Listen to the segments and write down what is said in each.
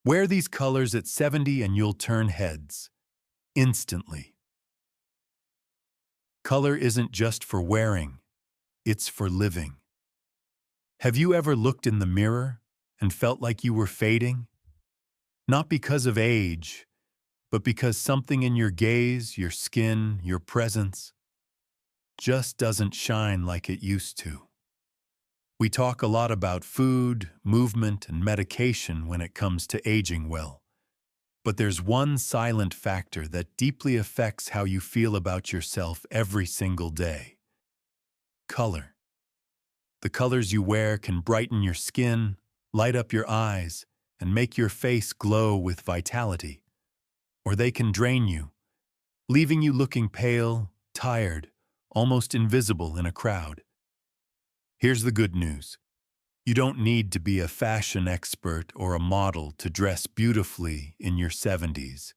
Wear these colors at 70 and you'll turn heads instantly. Color isn't just for wearing, it's for living. Have you ever looked in the mirror and felt like you were fading? Not because of age, but because something in your gaze, your skin, your presence just doesn't shine like it used to. We talk a lot about food, movement, and medication when it comes to aging well. But there's one silent factor that deeply affects how you feel about yourself every single day. Color. The colors you wear can brighten your skin, light up your eyes, and make your face glow with vitality. Or they can drain you, leaving you looking pale, tired, almost invisible in a crowd. Here's the good news. You don't need to be a fashion expert or a model to dress beautifully in your 70s.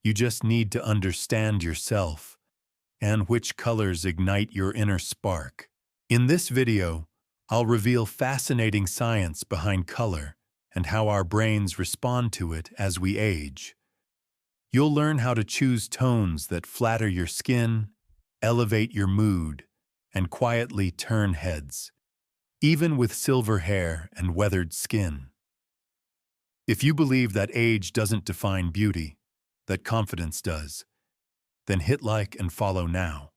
You just need to understand yourself and which colors ignite your inner spark. In this video, I'll reveal fascinating science behind color and how our brains respond to it as we age. You'll learn how to choose tones that flatter your skin, elevate your mood, and quietly turn heads, even with silver hair and weathered skin. If you believe that age doesn't define beauty, that confidence does, then hit like and follow now.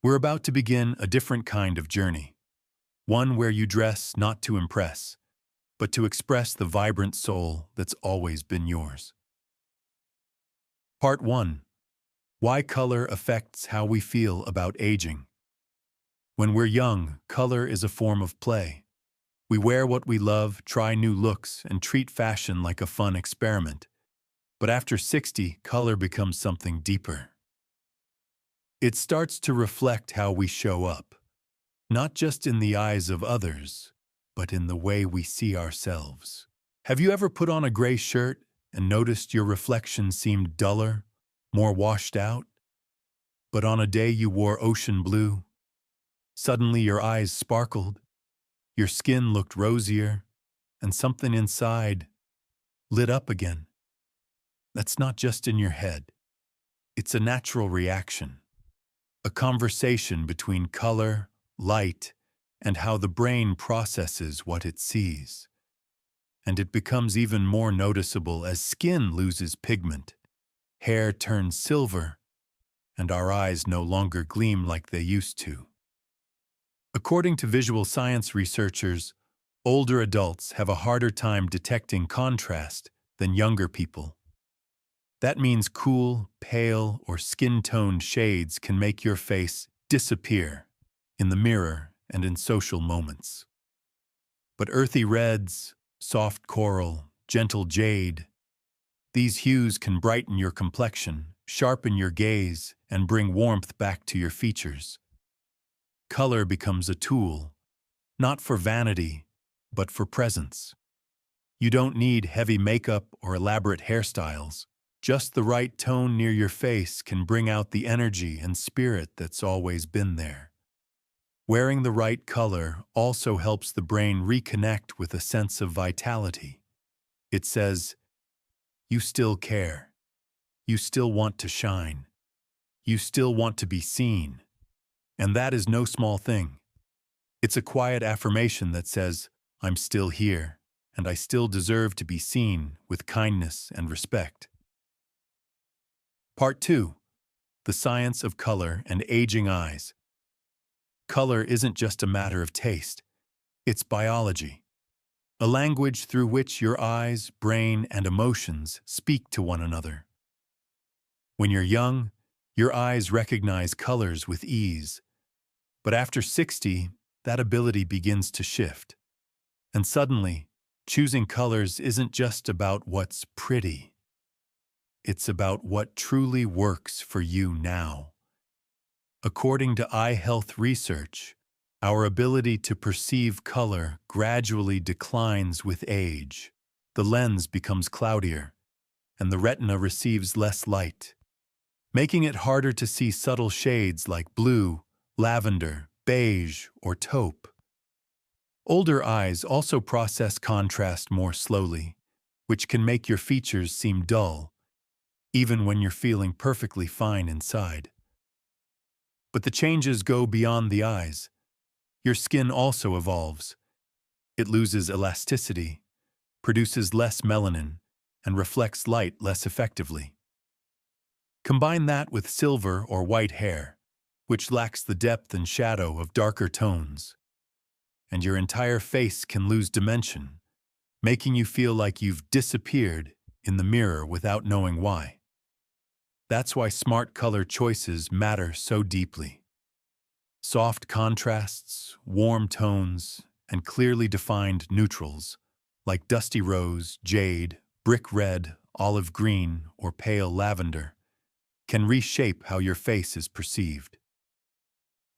We're about to begin a different kind of journey, one where you dress not to impress, but to express the vibrant soul that's always been yours. Part 1. Why color affects how we feel about aging. When we're young, color is a form of play. We wear what we love, try new looks, and treat fashion like a fun experiment. But after 60, color becomes something deeper. It starts to reflect how we show up, not just in the eyes of others, but in the way we see ourselves. Have you ever put on a gray shirt and noticed your reflection seemed duller, more washed out? But on a day you wore ocean blue, suddenly your eyes sparkled, your skin looked rosier, and something inside lit up again. That's not just in your head. It's a natural reaction, a conversation between color, light, and how the brain processes what it sees. And it becomes even more noticeable as skin loses pigment, hair turns silver, and our eyes no longer gleam like they used to. According to visual science researchers, older adults have a harder time detecting contrast than younger people. That means cool, pale, or skin-toned shades can make your face disappear in the mirror and in social moments. But earthy reds, soft coral, gentle jade, these hues can brighten your complexion, sharpen your gaze, and bring warmth back to your features. Color becomes a tool, not for vanity, but for presence. You don't need heavy makeup or elaborate hairstyles. Just the right tone near your face can bring out the energy and spirit that's always been there. Wearing the right color also helps the brain reconnect with a sense of vitality. It says, you still care. You still want to shine. You still want to be seen. And that is no small thing. It's a quiet affirmation that says, I'm still here, and I still deserve to be seen with kindness and respect. Part 2. The science of color and aging eyes. Color isn't just a matter of taste. It's biology. A language through which your eyes, brain, and emotions speak to one another. When you're young, your eyes recognize colors with ease. But after 60, that ability begins to shift. And suddenly, choosing colors isn't just about what's pretty. It's about what truly works for you now. According to eye health research, our ability to perceive color gradually declines with age. The lens becomes cloudier, and the retina receives less light, making it harder to see subtle shades like blue, lavender, beige, or taupe. Older eyes also process contrast more slowly, which can make your features seem dull, even when you're feeling perfectly fine inside. But the changes go beyond the eyes. Your skin also evolves. It loses elasticity, produces less melanin, and reflects light less effectively. Combine that with silver or white hair, which lacks the depth and shadow of darker tones, and your entire face can lose dimension, making you feel like you've disappeared in the mirror without knowing why. That's why smart color choices matter so deeply. Soft contrasts, warm tones, and clearly defined neutrals, like dusty rose, jade, brick red, olive green, or pale lavender, can reshape how your face is perceived.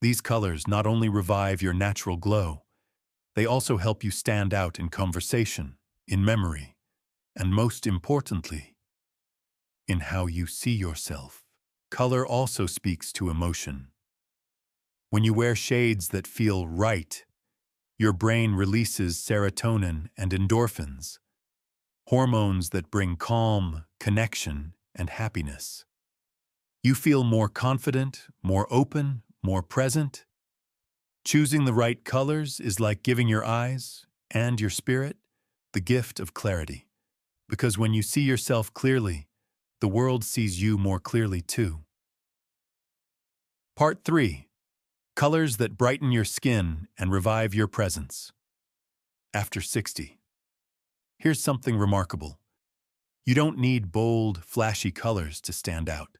These colors not only revive your natural glow, they also help you stand out in conversation, in memory, and most importantly, in how you see yourself. Color also speaks to emotion. When you wear shades that feel right, your brain releases serotonin and endorphins, hormones that bring calm, connection, and happiness. You feel more confident, more open, more present. Choosing the right colors is like giving your eyes and your spirit the gift of clarity. Because when you see yourself clearly, the world sees you more clearly too. Part 3. Colors that brighten your skin and revive your presence. After 60. Here's something remarkable. You don't need bold, flashy colors to stand out.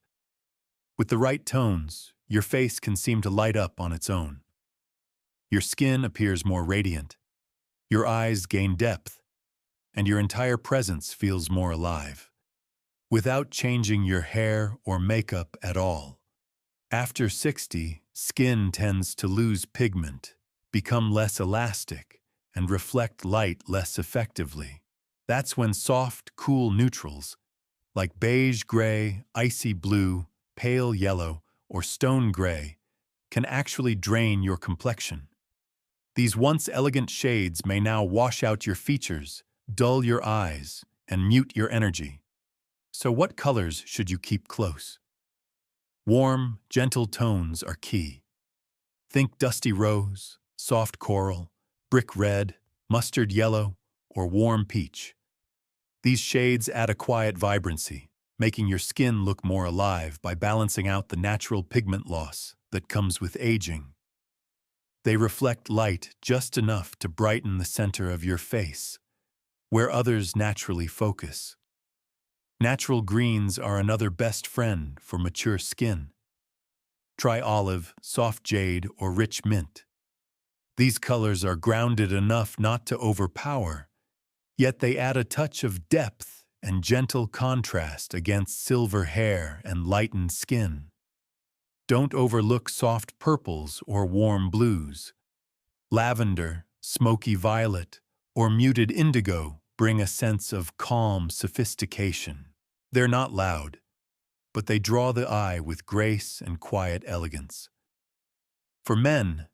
With the right tones, your face can seem to light up on its own. Your skin appears more radiant, your eyes gain depth, and your entire presence feels more alive, without changing your hair or makeup at all. After 60, skin tends to lose pigment, become less elastic, and reflect light less effectively. That's when soft, cool neutrals, like beige gray, icy blue, pale yellow, or stone gray, can actually drain your complexion. These once elegant shades may now wash out your features, dull your eyes, and mute your energy. So what colors should you keep close? Warm, gentle tones are key. Think dusty rose, soft coral, brick red, mustard yellow, or warm peach. These shades add a quiet vibrancy, making your skin look more alive by balancing out the natural pigment loss that comes with aging. They reflect light just enough to brighten the center of your face, where others naturally focus. Natural greens are another best friend for mature skin. Try olive, soft jade, or rich mint. These colors are grounded enough not to overpower, yet they add a touch of depth and gentle contrast against silver hair and lightened skin. Don't overlook soft purples or warm blues. Lavender, smoky violet, or muted indigo bring a sense of calm sophistication. They're not loud, but they draw the eye with grace and quiet elegance. For men,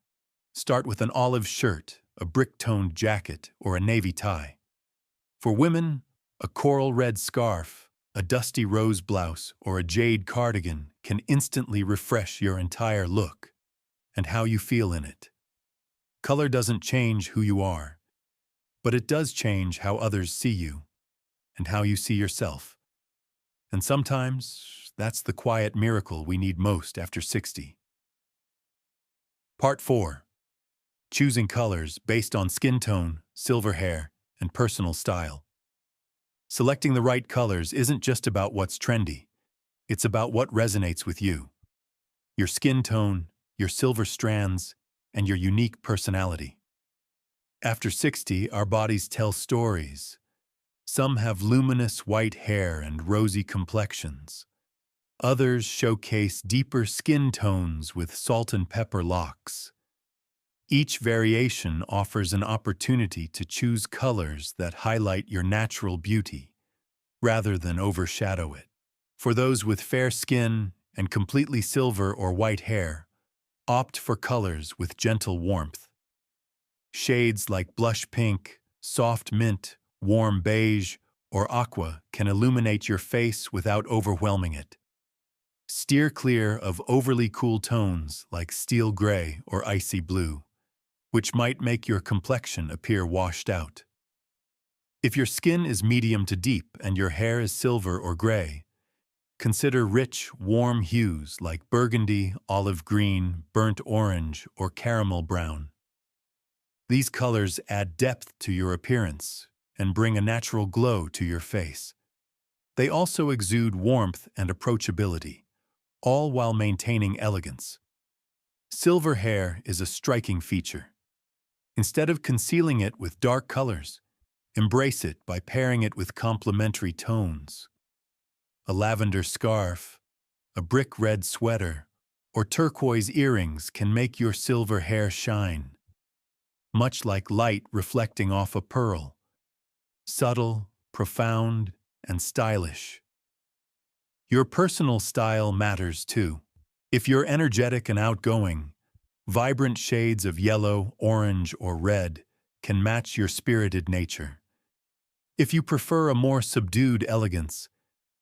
start with an olive shirt, a brick-toned jacket, or a navy tie. For women, a coral red scarf, a dusty rose blouse, or a jade cardigan can instantly refresh your entire look and how you feel in it. Color doesn't change who you are, but it does change how others see you and how you see yourself. And sometimes, that's the quiet miracle we need most after 60. Part 4. Choosing colors based on skin tone, silver hair, and personal style. Selecting the right colors isn't just about what's trendy. It's about what resonates with you. Your skin tone, your silver strands, and your unique personality. After 60, our bodies tell stories. Some have luminous white hair and rosy complexions. Others showcase deeper skin tones with salt and pepper locks. Each variation offers an opportunity to choose colors that highlight your natural beauty, rather than overshadow it. For those with fair skin and completely silver or white hair, opt for colors with gentle warmth. Shades like blush pink, soft mint, warm beige, or aqua can illuminate your face without overwhelming it. Steer clear of overly cool tones like steel gray or icy blue, which might make your complexion appear washed out. If your skin is medium to deep and your hair is silver or gray, consider rich, warm hues like burgundy, olive green, burnt orange, or caramel brown. These colors add depth to your appearance and bring a natural glow to your face. They also exude warmth and approachability, all while maintaining elegance. Silver hair is a striking feature. Instead of concealing it with dark colors, embrace it by pairing it with complementary tones. A lavender scarf, a brick red sweater, or turquoise earrings can make your silver hair shine, much like light reflecting off a pearl. Subtle, profound, and stylish. Your personal style matters too. If you're energetic and outgoing, vibrant shades of yellow, orange, or red can match your spirited nature. If you prefer a more subdued elegance,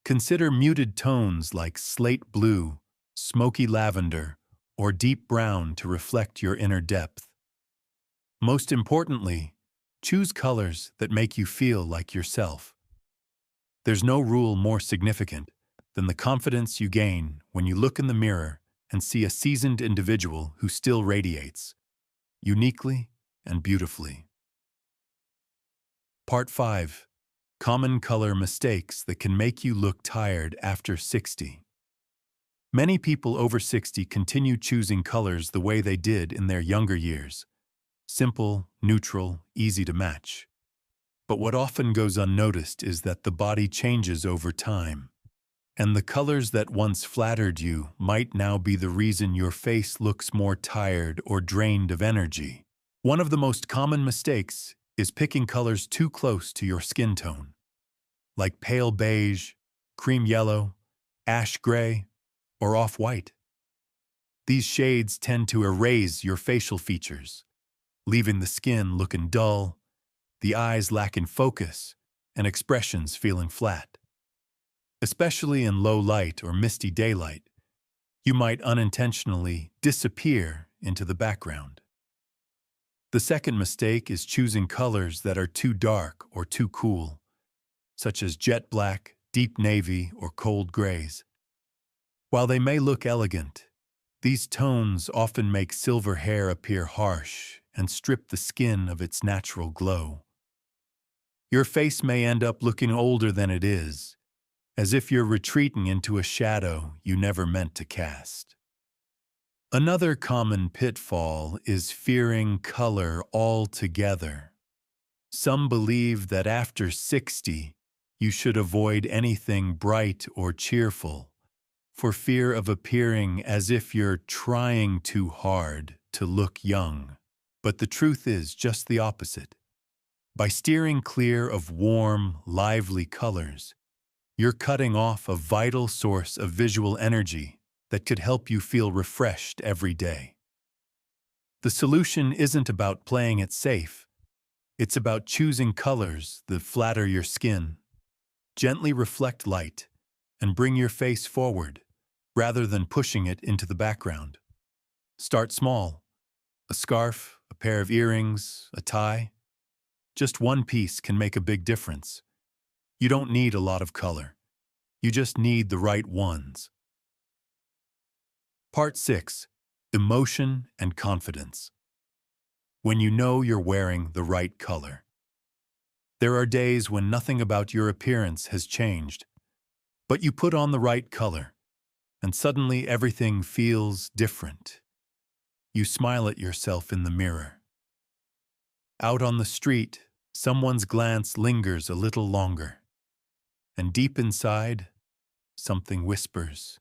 consider muted tones like slate blue, smoky lavender, or deep brown to reflect your inner depth. Most importantly, choose colors that make you feel like yourself. There's no rule more significant than the confidence you gain when you look in the mirror and see a seasoned individual who still radiates, uniquely and beautifully. Part 5. Common color mistakes that can make you look tired after 60. Many people over 60 continue choosing colors the way they did in their younger years. Simple, neutral, easy to match. But what often goes unnoticed is that the body changes over time, and the colors that once flattered you might now be the reason your face looks more tired or drained of energy. One of the most common mistakes is picking colors too close to your skin tone, like pale beige, cream yellow, ash gray, or off-white. These shades tend to erase your facial features, leaving the skin looking dull, the eyes lacking focus, and expressions feeling flat. Especially in low light or misty daylight, you might unintentionally disappear into the background. The second mistake is choosing colors that are too dark or too cool, such as jet black, deep navy, or cold grays. While they may look elegant, these tones often make silver hair appear harsh and strip the skin of its natural glow. Your face may end up looking older than it is, as if you're retreating into a shadow you never meant to cast. Another common pitfall is fearing color altogether. Some believe that after 60, you should avoid anything bright or cheerful, for fear of appearing as if you're trying too hard to look young. But the truth is just the opposite. By steering clear of warm, lively colors, you're cutting off a vital source of visual energy that could help you feel refreshed every day. The solution isn't about playing it safe. It's about choosing colors that flatter your skin, gently reflect light, and bring your face forward, rather than pushing it into the background. Start small. A scarf, a pair of earrings, a tie. Just one piece can make a big difference. You don't need a lot of color. You just need the right ones. Part 6. Emotion and confidence. When you know you're wearing the right color. There are days when nothing about your appearance has changed, but you put on the right color, and suddenly everything feels different. You smile at yourself in the mirror. Out on the street, someone's glance lingers a little longer, and deep inside, something whispers,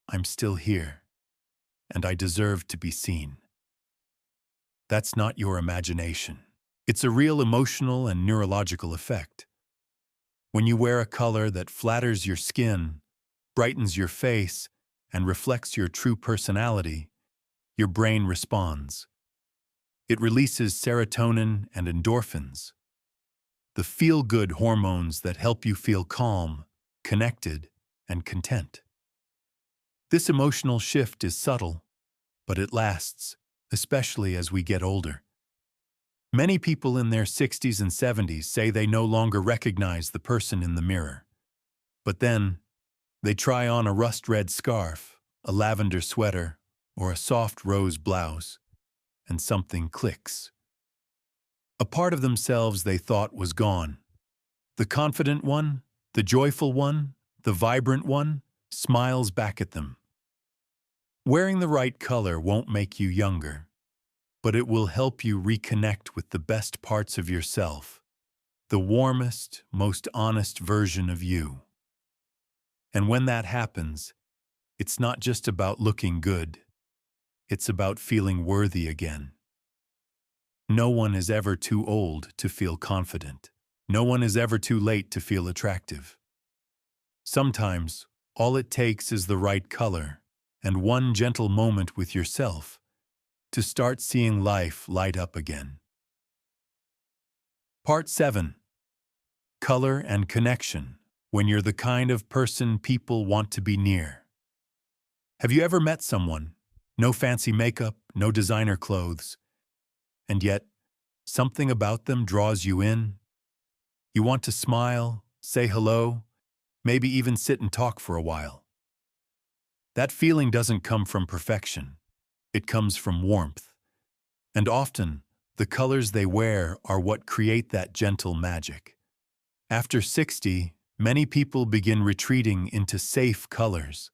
"I'm still here, and I deserve to be seen." That's not your imagination. It's a real emotional and neurological effect. When you wear a color that flatters your skin, brightens your face, and reflects your true personality, your brain responds. It releases serotonin and endorphins. the feel-good hormones that help you feel calm, connected, and content. This emotional shift is subtle, but it lasts, especially as we get older. Many people in their 60s and 70s say they no longer recognize the person in the mirror. But then, they try on a rust-red scarf, a lavender sweater, or a soft rose blouse, and something clicks. A part of themselves they thought was gone. The confident one, the joyful one, the vibrant one, smiles back at them. Wearing the right color won't make you younger, but it will help you reconnect with the best parts of yourself, the warmest, most honest version of you. And when that happens, it's not just about looking good, it's about feeling worthy again. No one is ever too old to feel confident. No one is ever too late to feel attractive. Sometimes, all it takes is the right color and one gentle moment with yourself to start seeing life light up again. Part 7. Color and connection, when you're the kind of person people want to be near. Have you ever met someone, no fancy makeup, no designer clothes, and yet something about them draws you in? You want to smile, say hello, maybe even sit and talk for a while. That feeling doesn't come from perfection. It comes from warmth. And often, the colors they wear are what create that gentle magic. After 60, many people begin retreating into safe colors.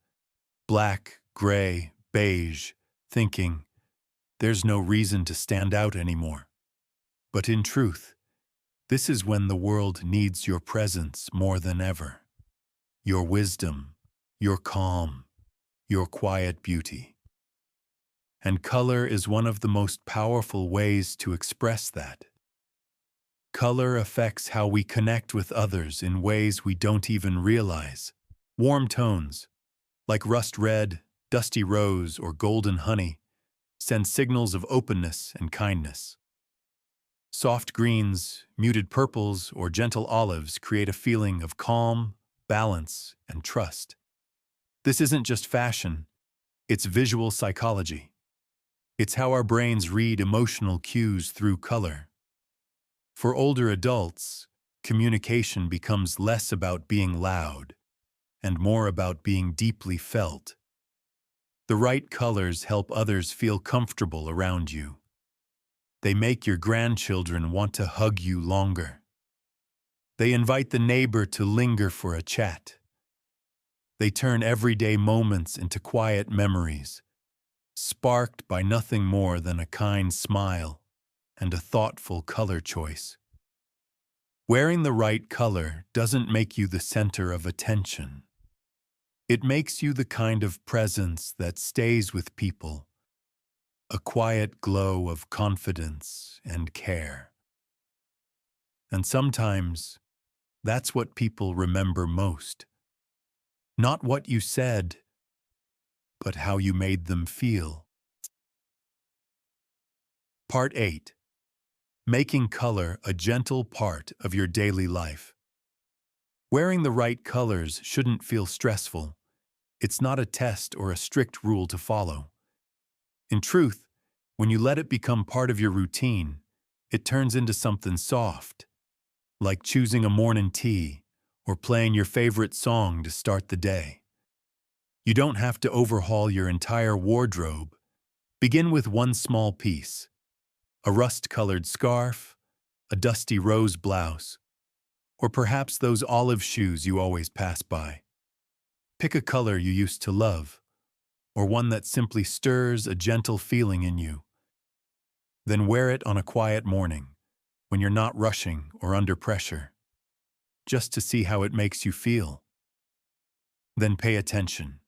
Black, gray, beige, thinking, there's no reason to stand out anymore. But in truth, this is when the world needs your presence more than ever. Your wisdom, your calm, your quiet beauty. And color is one of the most powerful ways to express that. Color affects how we connect with others in ways we don't even realize. Warm tones, like rust red, dusty rose, or golden honey, send signals of openness and kindness. Soft greens, muted purples, or gentle olives create a feeling of calm, balance, and trust. This isn't just fashion, it's visual psychology. It's how our brains read emotional cues through color. For older adults, communication becomes less about being loud and more about being deeply felt. The right colors help others feel comfortable around you. They make your grandchildren want to hug you longer. They invite the neighbor to linger for a chat. They turn everyday moments into quiet memories, sparked by nothing more than a kind smile and a thoughtful color choice. Wearing the right color doesn't make you the center of attention. It makes you the kind of presence that stays with people, a quiet glow of confidence and care. And sometimes, that's what people remember most. Not what you said, but how you made them feel. Part 8. Making color a gentle part of your daily life. Wearing the right colors shouldn't feel stressful. It's not a test or a strict rule to follow. In truth, when you let it become part of your routine, it turns into something soft, like choosing a morning tea or playing your favorite song to start the day. You don't have to overhaul your entire wardrobe. Begin with one small piece: a rust-colored scarf, a dusty rose blouse, or perhaps those olive shoes you always pass by. Pick a color you used to love, or one that simply stirs a gentle feeling in you. Then wear it on a quiet morning, when you're not rushing or under pressure, just to see how it makes you feel. Then pay attention.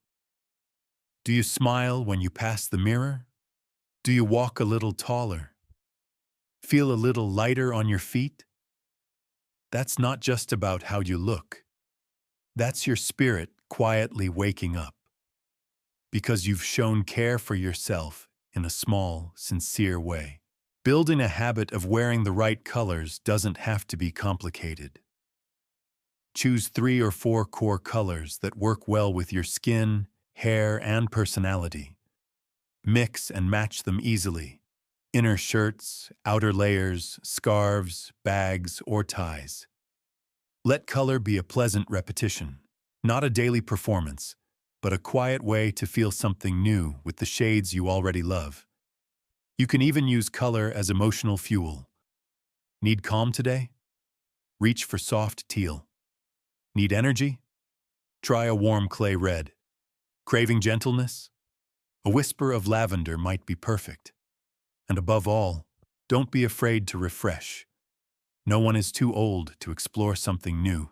Do you smile when you pass the mirror? Do you walk a little taller? Feel a little lighter on your feet? That's not just about how you look. That's your spirit quietly waking up, because you've shown care for yourself in a small, sincere way. Building a habit of wearing the right colors doesn't have to be complicated. Choose 3 or 4 core colors that work well with your skin, hair, and personality. Mix and match them easily. Inner shirts, outer layers, scarves, bags, or ties. Let color be a pleasant repetition, not a daily performance, but a quiet way to feel something new with the shades you already love. You can even use color as emotional fuel. Need calm today? Reach for soft teal. Need energy? Try a warm clay red. Craving gentleness? A whisper of lavender might be perfect. And above all, don't be afraid to refresh. No one is too old to explore something new.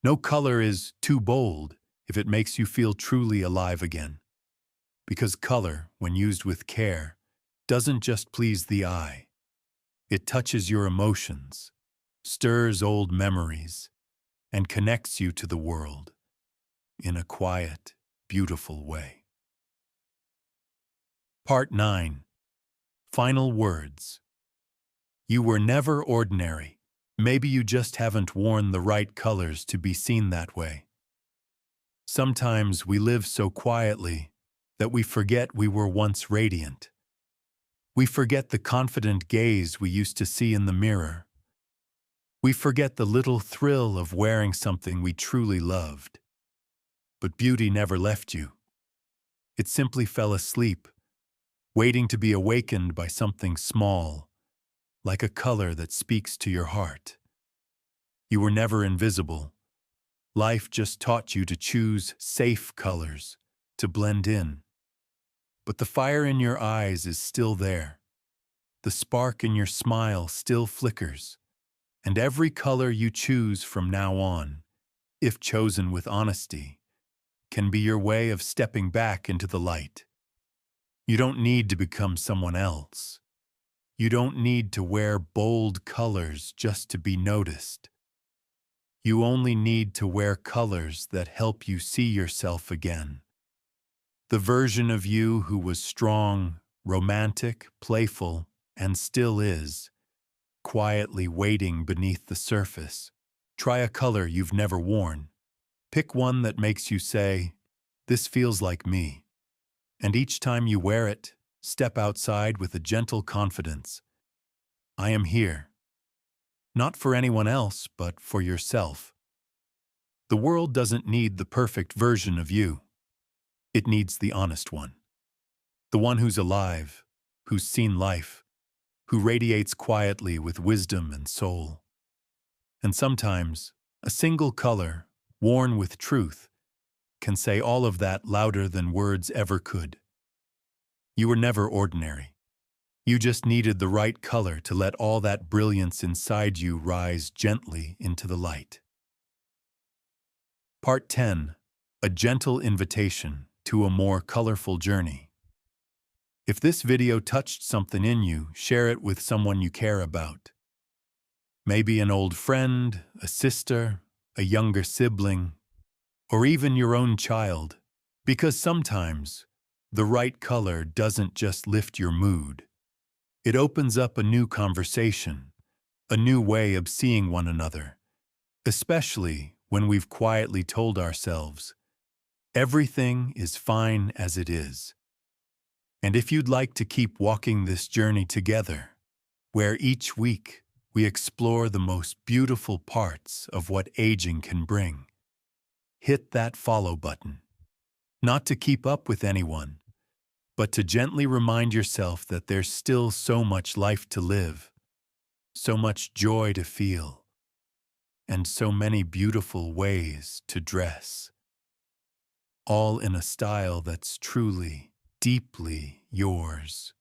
No color is too bold if it makes you feel truly alive again. Because color, when used with care, doesn't just please the eye. It touches your emotions, stirs old memories, and connects you to the world in a quiet, beautiful way. Part 9. Final words. You were never ordinary. Maybe you just haven't worn the right colors to be seen that way. Sometimes we live so quietly that we forget we were once radiant. We forget the confident gaze we used to see in the mirror. We forget the little thrill of wearing something we truly loved. But beauty never left you. It simply fell asleep, waiting to be awakened by something small, like a color that speaks to your heart. You were never invisible. Life just taught you to choose safe colors, to blend in. But the fire in your eyes is still there. The spark in your smile still flickers. And every color you choose from now on, if chosen with honesty, can be your way of stepping back into the light. You don't need to become someone else. You don't need to wear bold colors just to be noticed. You only need to wear colors that help you see yourself again. The version of you who was strong, romantic, playful, and still is, quietly waiting beneath the surface. Try a color you've never worn. Pick one that makes you say, "This feels like me." And each time you wear it, step outside with a gentle confidence. I am here. Not for anyone else, but for yourself. The world doesn't need the perfect version of you. It needs the honest one. The one who's alive, who's seen life, who radiates quietly with wisdom and soul. And sometimes, a single color, worn with truth, can say all of that louder than words ever could. You were never ordinary. You just needed the right color to let all that brilliance inside you rise gently into the light. Part 10. A gentle invitation to a more colorful journey. If this video touched something in you, share it with someone you care about. Maybe an old friend, a sister, a younger sibling, or even your own child. Because sometimes, the right color doesn't just lift your mood. It opens up a new conversation, a new way of seeing one another, especially when we've quietly told ourselves, everything is fine as it is. And if you'd like to keep walking this journey together, where each week we explore the most beautiful parts of what aging can bring, hit that follow button. Not to keep up with anyone, but to gently remind yourself that there's still so much life to live, so much joy to feel, and so many beautiful ways to dress. All in a style that's truly, deeply yours.